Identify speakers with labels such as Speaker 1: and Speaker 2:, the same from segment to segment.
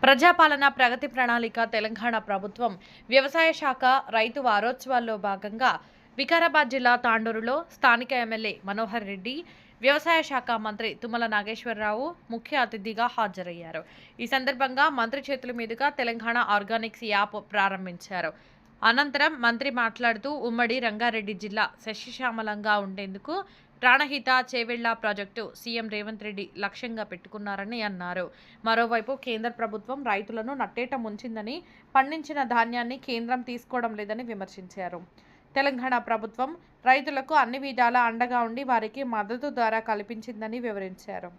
Speaker 1: ప్రజాపాలన ప్రగతి ప్రణాళిక తెలంగాణ ప్రభుత్వం వ్యవసాయ శాఖ రైతు వారోత్సవాల్లో భాగంగా వికారాబాద్ జిల్లా తాండూరులో స్థానిక ఎమ్మెల్యే మనోహర్ రెడ్డి, వ్యవసాయ శాఖ మంత్రి తుమ్మల నాగేశ్వరరావు ముఖ్య అతిథిగా హాజరయ్యారు. ఈ సందర్భంగా మంత్రి చేతుల మీదుగా తెలంగాణ ఆర్గానిక్స్ యాప్ ప్రారంభించారు. అనంతరం మంత్రి మాట్లాడుతూ ఉమ్మడి రంగారెడ్డి జిల్లా సస్యశ్యామలంగా ఉండేందుకు ప్రాణహిత చేవెళ్ల ప్రాజెక్టు సీఎం రేవంత్ రెడ్డి లక్ష్యంగా పెట్టుకున్నారని అన్నారు. మరోవైపు కేంద్ర ప్రభుత్వం రైతులను నట్టేట ముంచిందని, పండించిన ధాన్యాన్ని కేంద్రం తీసుకోవడం లేదని విమర్శించారు. తెలంగాణ ప్రభుత్వం రైతులకు అన్ని విధాలా అండగా ఉండి వారికి మద్దతు ధర కల్పించిందని వివరించారు.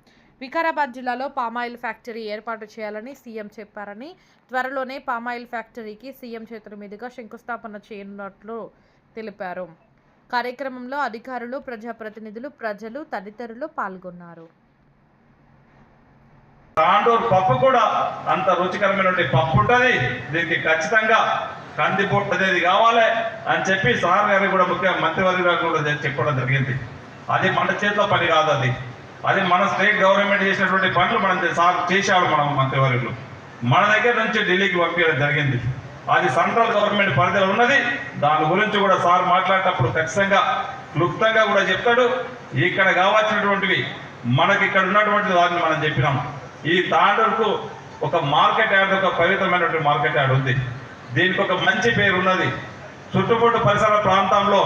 Speaker 1: వికారాబాద్ జిల్లాలో పామాయిల్ ఫ్యాక్టరీ ఏర్పాటు చేయాలని సీఎం చెప్పారని, త్వరలోనే పామాయిల్ ఫ్యాక్టరీకి సీఎం చేతుల మీదుగా శంకుస్థాపన చేయనున్నట్లు తెలిపారు. కార్యక్రమంలో అధికారులు, ప్రజాప్రతినిధులు, ప్రజలు తదితరులు పాల్గొన్నారు.
Speaker 2: తాండూరు పప్పు కూడా అంత రుచికరమైనటువంటి పప్పు ఉంటుంది. దీనికి ఖచ్చితంగా కందిపొట్టు అనేది కావాలి అని చెప్పి సార్ గారికి కూడా ముఖ్య మంత్రివర్గ గారు కూడా చెప్పడం జరిగింది. అది మన చేతిలో పని కాదు, అది మన స్టేట్ గవర్నమెంట్ చేసినటువంటి పనులు మనం సార్ చేసేవాడు. మనం మంత్రివర్గులు మన దగ్గర నుంచి ఢిల్లీకి పంపించడం జరిగింది. అది సెంట్రల్ గవర్నమెంట్ పరిధిలో ఉన్నది. దాని గురించి కూడా సార్ మాట్లాడేటప్పుడు ఖచ్చితంగా క్లుప్తంగా కూడా చెప్తాడు. ఇక్కడ కావాల్సినటువంటివి మనకి ఇక్కడ ఉన్నటువంటి దాన్ని మనం చెప్పినాం. ఈ తాండూరుకు ఒక మార్కెట్ యార్డ్, ఒక పవిత్రమైనటువంటి మార్కెట్ యార్డ్ ఉంది. దీనికి ఒక మంచి పేరు ఉన్నది. చుట్టుపక్కల పరిసర ప్రాంతంలో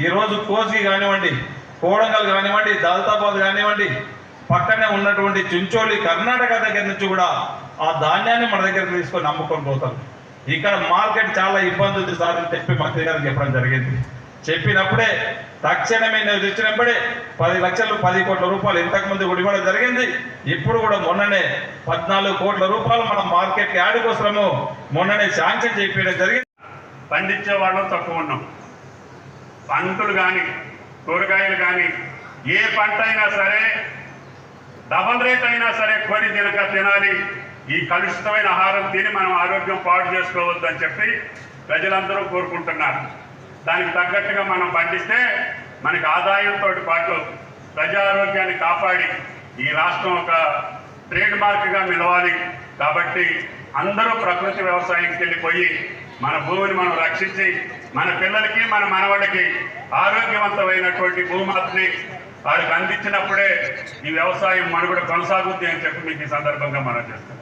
Speaker 2: ఈరోజు కోసి కానివ్వండి, కోడంగల్ కానివ్వండి, దౌలతాబాద్ కానివ్వండి, పక్కనే ఉన్నటువంటి చించోళి కర్ణాటక దగ్గర నుంచి కూడా ఆ ధాన్యాన్ని మన దగ్గర తీసుకొని అమ్ముకొని పోతారు. ఇక్కడ మార్కెట్ చాలా ఇబ్బంది ఉంది సార్ అని చెప్పి మంత్రి గారికి చెప్పడం జరిగింది. చెప్పినప్పుడే తక్షణమే నేను తెచ్చినప్పుడే 10 లక్షలు 10 కోట్ల రూపాయలు ఇంతకుముందు కూడా ఇవ్వడం జరిగింది. ఇప్పుడు కూడా మొన్ననే 14 కోట్ల రూపాయలు మనం మార్కెట్ యాడ్ కోసము మొన్ననే శాంక్షన్ చేయడం జరిగింది.
Speaker 3: పండించే వాళ్ళం తక్కువ ఉన్నాం. పంటలు కానీ కూరగాయలు కానీ ఏ పంట అయినా సరే డబల్ రేట్ అయినా సరే కొని తినాలి. ఈ కలుషితమైన ఆహారం తిని మనం ఆరోగ్యం పాడు చేసుకోవద్దు అని చెప్పి ప్రజలందరూ కోరుకుంటున్నారు. దానికి తగ్గట్టుగా మనం పండిస్తే మనకి ఆదాయంతో పాటు ప్రజారోగ్యాన్ని కాపాడి ఈ రాష్ట్రం ఒక ట్రేడ్ మార్క్గా నిలవాలి. కాబట్టి అందరూ ప్రకృతి వ్యవసాయంకి వెళ్ళిపోయి మన భూమిని మనం రక్షించి మన పిల్లలకి మన మనవాళ్ళకి ఆరోగ్యవంతమైనటువంటి భూమాతని వాడికి అందించినప్పుడే ఈ వ్యవసాయం మనుగడ కొనసాగుద్ది అని చెప్పి మీకు ఈ సందర్భంగా మనం చేస్తాం.